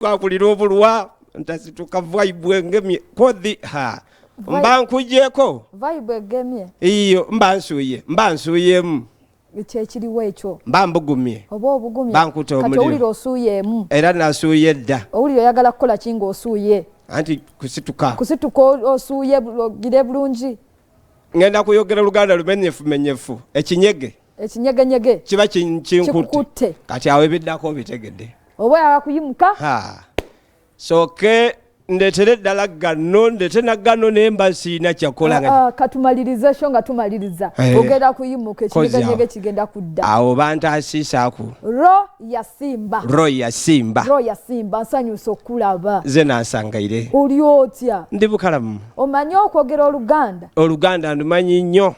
kwakulira obulwa ntasituka vibe engemye kodhi ha mba nkujeko vibe egemye iyo mba nsuyemu ekiriwo ekyo mba mbugumye oba obugumye bankuta omuliro kati owulira osuyemu era nasuye dda owulira oyagala kukola kinga osuye anti kusituka osuye gire bulungi ngenda kuyogera Luganda lumenyefu ekinyegenyege kiba kinkutte kati awe biddako bitegedde oba yakuyimuka soke ndetere ddala gano ndete na gano nemba sina kyakola katumaliriza sho nga tumaliriza ogenda kuyimuka ekinyegenyege kigenda kudda awo bantaasiisaaku Roo Ya Simba nsanyusa okulaba ze nansangaire oli otya ndi bukalamu omanyi okwogera Oluganda ndumanyi nnyo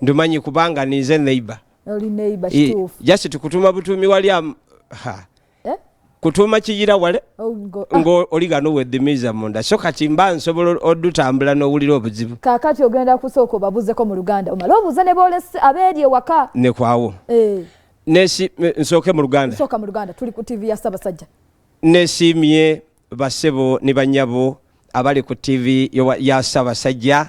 ndumanyi kubanga nize neighbor oli neighbor kituufu just tukutuma butumi wali kutuma kiyira wale ngo oligano wedimiza munda so kati mba nsobola odutambula n'owulira obuzibu kakati ogenda kusooka obabuzeko mu Luganda omala obuuza ne boolesi abeeri waka ne kwawo nesi nsooke mu Luganda tuli ku TV ya Ssaabasajja nesimye basebo ne banyabo abali ku TV ya Ssaabasajja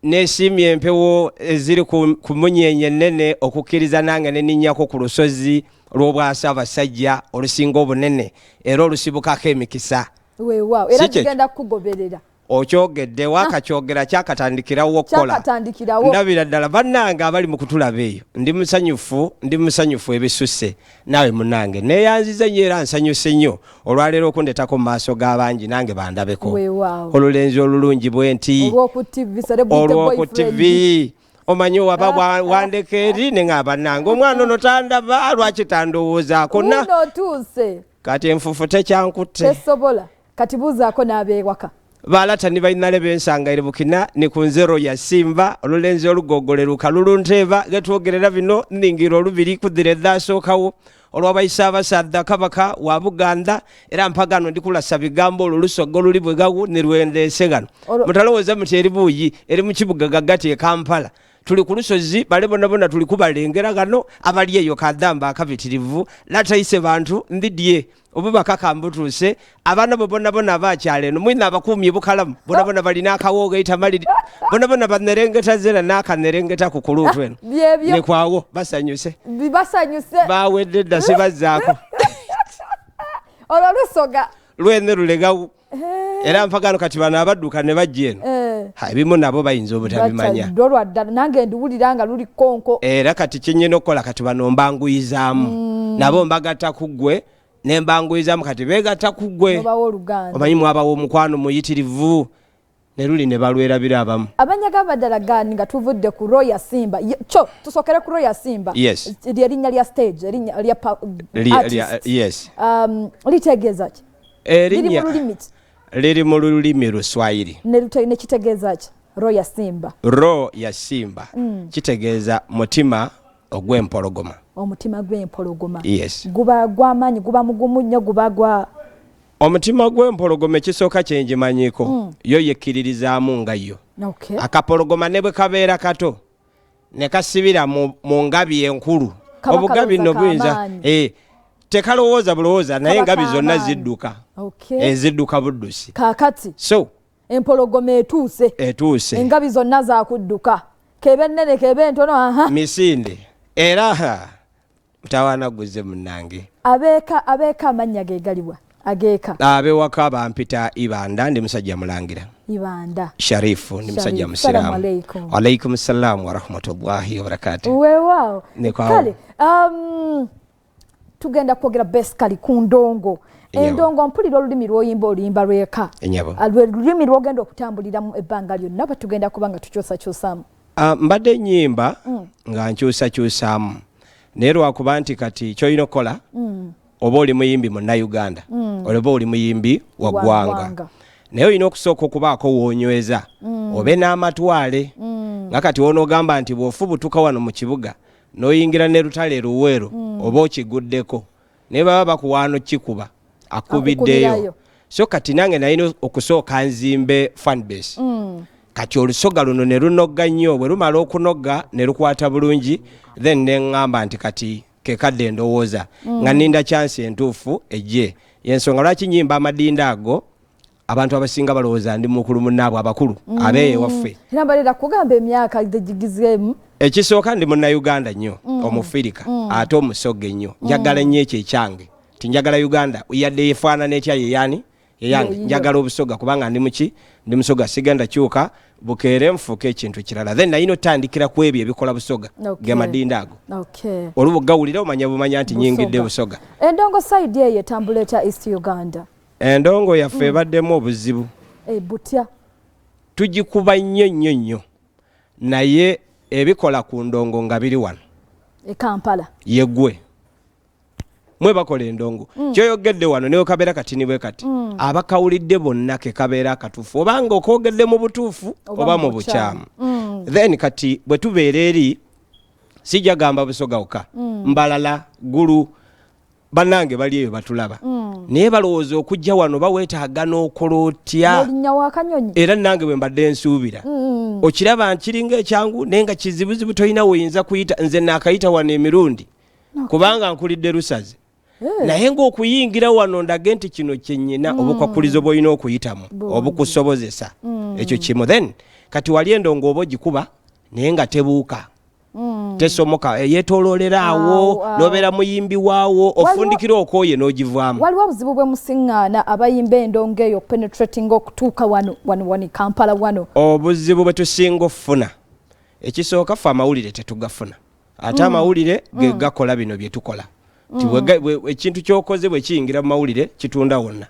nesimye empewo eziri ku munyenye nene okukkiriza nange neninnyako ku lusozi lw'obwa Ssaabasajja olusinga obunene era olusibukako emikisa weewaawo era kigenda kukugoberera okyogedde wakakyogera kyakatandikirawo okukola ndabira ddala bannange abali mu kutulaba eyo ndi musanyufu ebisusse naawe munange neeyanziza nnyo era nsanyuse nnyo olwaleero okundetako mu maaso g'abangi nange bandabeko olulenzi olulungi bwe nti olw'oku TV omanyi waba wandeka eri ne ngamba nange omwana ono tandaba lwaki tandowoozaako na kati enfufu tekyankutte tesobola kati buuzaako n'abeewaka balatani bainale bensangaire bukina ni kunze Roo Ya Simba olulenzi olugogoleruka lulunteeba getwogerera bino nningira olubiri kudire ddasookawo olw'abayisa abasadda kabaka wa Buganda era mpagano ndikulasa bigambo olulusogo luli bwegawu ne lwendeese gano mutalowooza muti eri buuyi eri mu kibuga gaggati e Kampala tuli ku lusozi bale bonna tuli kubalengera gano abali eyo kadamba akabitirivu latayise bantu ndidye obubaka kambutuuse abaana bonna abakyala eno mwina abakuumye bukalamu bonna balina akawooga itamaliri bonna banerengeta zera n'akanerengeta ku kuluutu eno ne kwawo basanyuse bawedde dda sibazzaako olwo lusoga lwene lulegawo era mpagano kati bano abadduka ne bajja eno ebimu nabo bayinza obutabimanya nange ndiwulira nga luli konko era kati kyenyina okukola kati bano mbanguyizaamu nabo mbagatta ku ggwe nembanguyizaamu kati beegatta ku ggwe omanyi mwabawo omukwano muyitirivu ne luli ne balwerabira abamu abanyaga baddala gani nga tuvudde ku Roo Ya Simba tusokere ku Roo Ya Simba erinnya lya stage erinnya lya yes litegeeza ki liri mu lulimi Luswayiri ne kitegeeza ki Roo Ya Simba kitegeeza mutima ogw'empologoma omutima gw'empologoma yes guba gw'amaanyi guba mugumu nnyo guba gwa omutima gw'empologoma ekisooka kyenjimanyiko yo yekkiririzaamu nga yo akapologoma ne bwe kabeera kato ne kasibira mu ngabi enkulu obugabi nno buyinza tekalowooza bulowooza naye engabi zonna zidduka ezidduka buddusi kaakati so empologoma etuuse engabi zonna zakudduka kebe nnene kebe ntono misinde era mutawaana guze munnange abeeka amannya gegaliwa ageeka abewaka bampita Ibanda ndi musajja mulangira Ibanda Sharifu ndi musajja musiraamu alaikum salaam wa rahmatullahi wa barakatuh weewaawo kale tugenda kwogera basically ku ndongo endongo mpulira olulimi lw'oyimba oluyimba lweka lulimi lwogenda okutambuliramu ebbanga lyonna bwe tugenda kuba nga tukyusakyusaamu mbadde nnyimba nga nkyusakyusaamu naye lwakuba nti kati kyolina okukola oba oli muyimbi munnayuganda oba oli muyimbi wa ggwanga naye olina okusooka okubaako woonyweza obe n'amatwale nga kati wonoogamba nti bw'ofubutuka wano mu kibuga n'oyingira ne lutale luweero oba okiguddeko naye baba bakuwaano kikuba akubiddeyo so kati nange nalina okusooka nzimbe fanbase kati olusoga luno ne lunogga nnyo bwe lumala okunogga ne lukwata bulungi then ne ŋŋamba nti kati kekadde ndowooza nga ninda chance entuufu ejje yensonga lwaki nyimba amadinda ago abantu abasinga balowooza ndi mukulu munnaabwe abakulu abeeye waffe nambalira kugamba emyaka gigizemu ekisooka ndi munnayuganda nnyo omufirika ate omusoga ennyo njagala nnyo ekyo ekyange tinjagala Uganda yadde yefaanana etya yeyange njagala obusoga kubanga ndi musoga sigenda kyuka bukeere nfuuka ekintu kirala then nayina otandikira ku ebyo ebikola busoga ge madinda ago olubugawulira bumanya nti nyingidde busoga endongo side eyo etambula etya East Uganda endongo yaffe ebaddemu obuzibu butya tugikuba nnyo naye ebikola ku ndongo nga biri wano Kampala yeggwe mwe bakola endongo kyoyogedde wano neyo kabeera katini bwe kati abakawulidde bonna ke kabeera akatuufu obanga okwogedde mu butuufu oba mu bukyamu then kati bwe tubeera eri sijja gamba busoga wokka mbalala gulu bannange bali eyo batulaba naye balowooza okujja wano baweetaaga n'okola otya era nange bwe mbadde nsuubira okiraba nkiringa ekyangu naye nga kizibuzibu tolina woyinza kuyita nze naakayita wano emirundi kubanga nkulidde lusaze naye ng'okuyingira wano ndage nti kino kyennyina obukwakulizo bw'olina okuyitamu obukusobozesa ekyo kimu then kati wali endongo oba ogikuba naye nga tebuuka tesomoka yetoololera awo nobeera muyimbi waawo ofundikira okooye n'ogivaamu waliwo obuzibu bwe musiŋŋaana abayimba endongo eyo penetrating okutuuka wano Kampala wano obuzibu bwe tusinga okufuna ekisooka ffe amawulire tetugafuna ate amawulire ge gakola bino bye tukola ekintu kyokoze bwe kiyingira mu mawulire kitunda wonna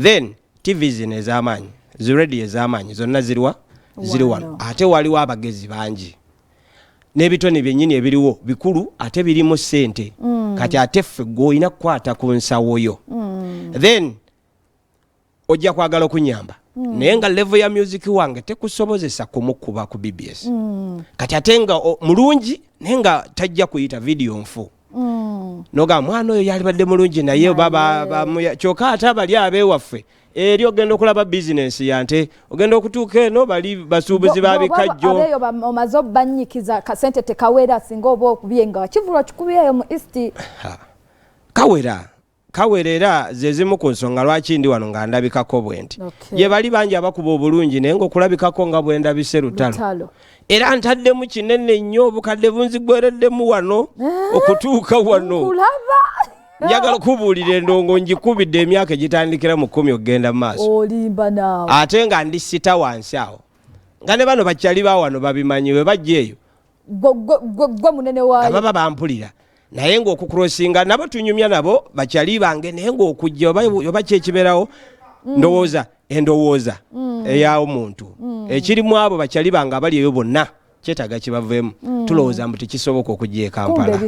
then TV zino ez'amaanyi ziradio ez'amaanyi zonna ziri wano ate waliwo abagezi bangi n'ebitone byennyini ebiriwo bikulu ate birimu ssente kati ate ffe gw'olina kukwata ku nsawo yo then ojja kwagala okunyamba naye nga level ya music wange tekusobozesa kumukuba ku BBS kati ate nga mulungi naye nga tajja kuyita video nfu noga mwana oyo yalibadde mulungi naye baba kyokka ate abali abeewaffe eri ogenda okulaba bizinesi yante ogenda okutuuka eno bali basuubuzi babikajjo abeyo omaze obanyikiza kasente tekawera singa oba okubyenga kivulwa kikubyeyo mu East kawera era zezimu ku nsonga lwaki ndi wano nga ndabikako bwenti ye bali bangi abakuba obulungi naye ng'okulabikako nga bwe ndabise lutalo era ntaddemu kinene nnyo obukadde bunzigwereddemu wano okutuuka wano njagala okubuulira endongo njikubidde emyaka egitandikira mu 10 okugenda mu maaso olimba naawe ate nga ndi sita wansi awo nga ne bano bakyali ba wano babimanyi we bajja eyo gwe munene waayo ababa bampulira naye ng'okukurosinga nabo tunyumya nabo bakyali bange naye ng'okujja oba kyekibeerawo ndowooza endowooza ey'omuntu ekirimu abo bakyali bange abali eyo bonna kyetaaga kibaveemu tulowooza mbu tekisoboka okujja e Kampala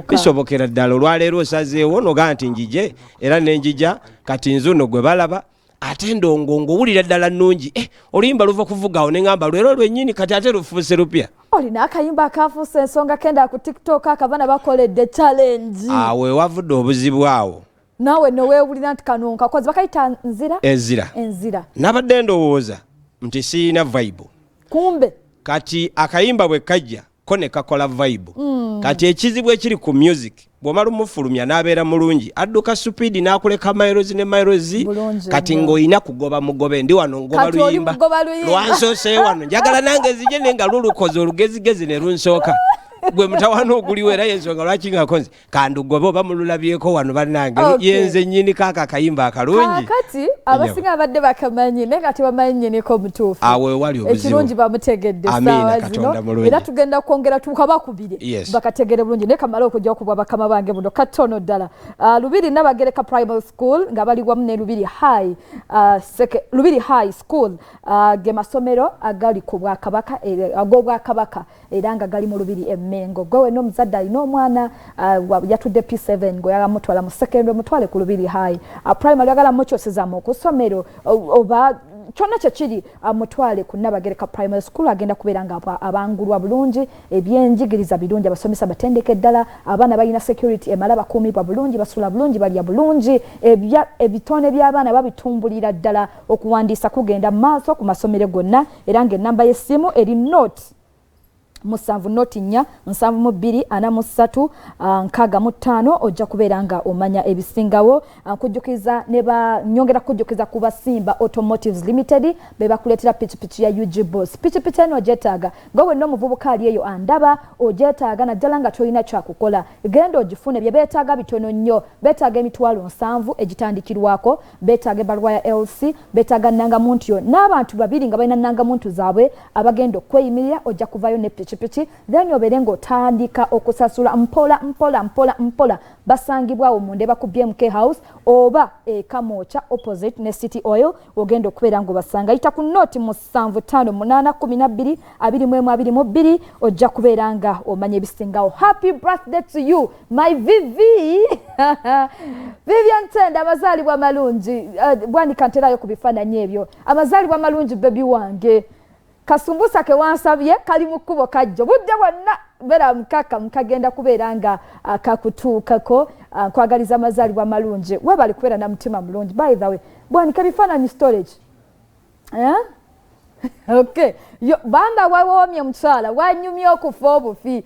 bisobokera ddala olwaleero osazeewo nogaa nti njije era nenjija kati nzuno gwe balaba ate ndongo ng'owulira ddala nnungi oluyimba luva kuvugawo ne ŋŋamba lwero lwennyini kati ate lufuuse lupya olina akayimba akafuuse ensonga kenda ku TikTok akabana bakoledde challenge awo ewavudde obuzibu awo naawe noweewulira nti kano nkakozi bakayita enzira nabadde ndowooza nti siina vibe kumbe kati akayimba bwe kajja ko ne kakola vibe kati ekizibu ekiri ku music bw'omala omufulumya n'abeera mulungi adduka supidi n'akuleka miles ne miles kati ng'olina kugoba mugobe ndi wano ngoba luyimba lwansoose wano njagala nange nzije naye nga lulukoze olugezigezi ne lunsooka gwe mutawana oguliwo era yensonga lwaki nga konze kandugobe oba mululabyeko wano bannange yenze nnyini kaaka akayimba akalungi kati abasinga abadde bakamanyi naye nga tebamanyi niko mutuufu awe wali obuzibu ekirungi bamutegedde saawa zino era tugenda kwongera tukabakubire bakategere bulungi naye kamala okujja okubwa bakama bange buno katono ddala Lubiri Nabagereka Primary School nga bali wamu ne Lubiri High School ge masomero agali ku Bwakabaka ag'Obwakabaka era nga gali mu Lubiri Mengo gwe no muzadde alina omwana yatudde P7 ngo yagamutwala mu secondary mutwale ku Lubiri High primary yagala mukyoseza mu kusomero oba kyonna kyekiri mutwale ku Nabagereka Primary School agenda kubeera nga abangulwa bulungi ebyenjigiriza birungi abasomesa batendeke ddala abaana balina security emala bakuumibwa bulungi basula bulungi balya bulungi ebitone by'abaana babitumbulira ddala okuwandiisa kugenda maaso ku masomero gonna era ng'ennamba y'essimu eri note musanvu noti 4 nsanvu mu 2 ana mu 3 nkaaga mu 5 ojja kubeera nga omanya ebisingawo kujjukiza ne ba nyongera kujjukiza kuba Simba Automotives Limited be bakuletera pichipichi ya UG Boss pichipichi eno jetaaga gwe no muvubuka ali eyo andaba ojetaaga na ddala nga tolina kya kukola genda ogifune bye betaaga bitono nnyo betaaga emitwalo 7 egitandikirwako betaaga ebaluwa ya LC betaaga nangamuntu yo n'abantu babiri nga balina nangamuntu zaabwe abagenda okweyimirira ojja kuvayo ne pichipichi then oberengo tandika okusasula mpola basangibwa mu Ndeba ku BMK House oba Kamocha opposite ne City Oil ogenda okubeera ngo basanga ita ku noti mu 7582 ojja kubeera nga omanye ebisingawo. Happy birthday to you my Vivi Vivian Tenda amazaalibwa malungi bwani kanterayo ku bifaananyi ebyo amazaalibwa malungi baby wange kasumbusa ke wansabye kali mu kkubo kajjo budde bwonna bera mukaka mukagenda kubeera nga kakutuukako kwagaliza amazaalibwa malungi webali kubeera na mutima mulungi. By the way bwani kabifaananyi storage okay yo bamba wawomye mukyala wanyumye okufa obufi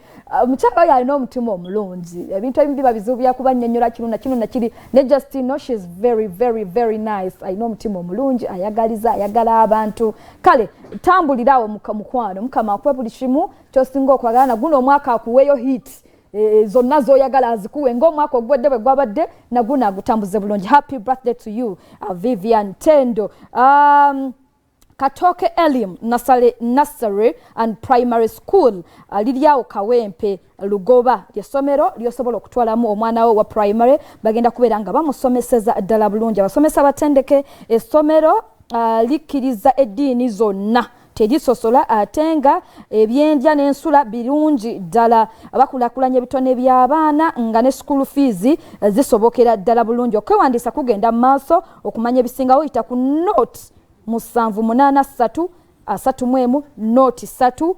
mukyala oyo alina omutima omulungi ebintu ebibi babizibu byakubannyonnyola kino na kiri ne just know she's very nice. alina omutima omulungi ayagala abantu kale tambulirawo mukwano mukama akwe buli kimu kyosinga okwagala na guno omwaka akuweeyo hit zonna zoyagala azikuwe ng'omwaka ogwedde bwe gwabadde na guno agutambuze bulungi. Happy birthday to you Vivian Tendo. Katoke Elim Nursery and Primary School liryawo Kawempe Lugoba lyesomero lyosobola okutwalamu omwana wo wa primary bagenda kubeera nga bamusomeseza ddala bulungi. Abasomesa batendeke essomero likkiriza eddiini zonna terisosola atenga ebyendya n'ensula birungi ddala abakulakulanya ebitone by'abaana nga ne school fees zisobokera ddala bulungi. Okwewandiisa kugenda mu maaso okumanya ebisingawo yita ku note 7833 noti 3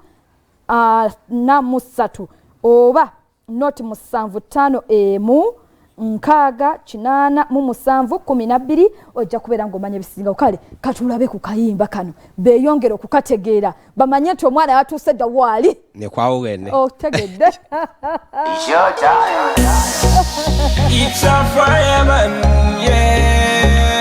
na mu 3 oba noti 75 nkaaga 8 ojja kubeera ng'omanya ebisingawo. Kale katulabe ku kayimba kano beeyongere okukategeera bamanye nti omwana yatuuse dda waali ne kwawugende otegedde. It's a fireman, yeah.